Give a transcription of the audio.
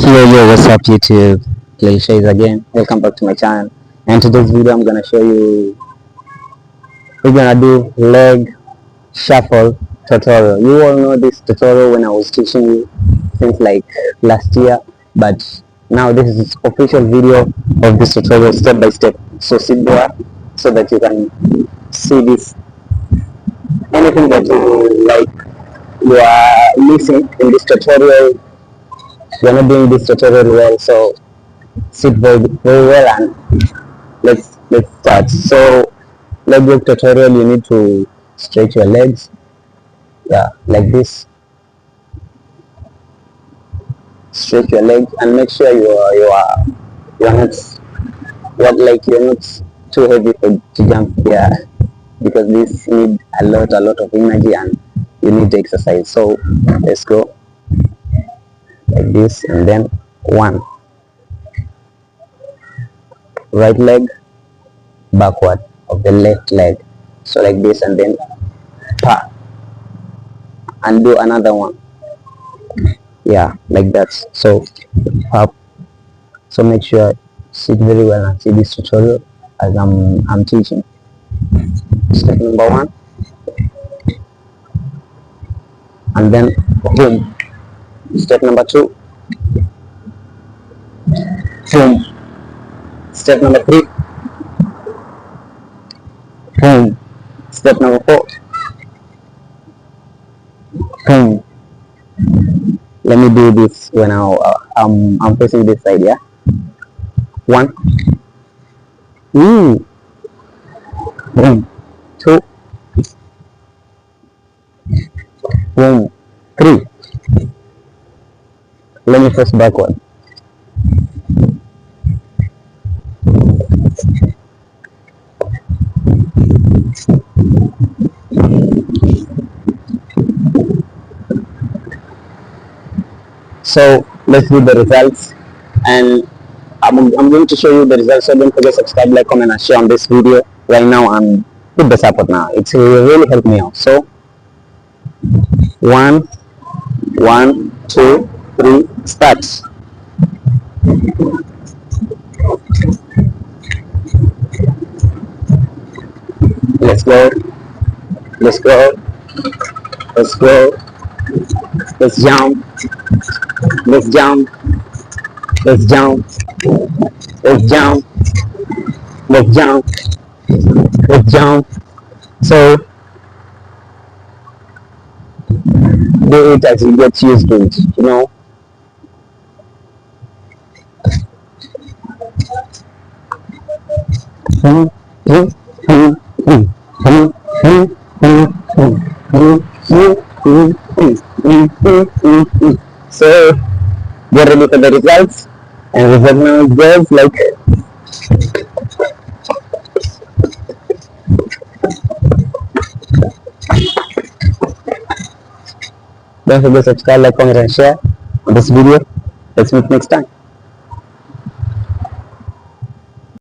Yo, what's up YouTube? Legshuffle again. Welcome back to my channel. And today's video I'm gonna show you, we're gonna do leg shuffle tutorial. You all know this tutorial when I was teaching you since like last year, but now this is official video of this tutorial step by step. So sit there so that you can see this. Anything that you are missing in this tutorial, you're not doing this tutorial well, so sit very well and let's start. So leg work tutorial, you need to stretch your legs, yeah, like this. Stretch your legs and make sure you're not too heavy to jump here, because this need a lot of energy and you need to exercise. So let's go like this, and then one, right leg backward of the left leg, so like this, and then pa, and do another one, yeah, like that. So up. So make sure sit very well and see this tutorial as I'm teaching. Step number one, and then boom. Step number two, boom. Step number three, boom. Step number four, boom. Let me do this when I'm facing this side, yeah. One, boom. Two, boom. Three. Let me first backward. So let's do the results, and I'm going to show you the results. So don't forget, subscribe, like, comment, and share on this video right now, and put the support now. It's really helped me out. So one, two, three, start. Let's go. Let's go. Let's go. Let's jump. Let's jump. Let's jump. Let's jump. Let's jump. Let's jump. So do it as you get used to it, you know. So get ready for the results, and result now goes like don't forget to subscribe, like, comment, and share on this video. Let's meet next time.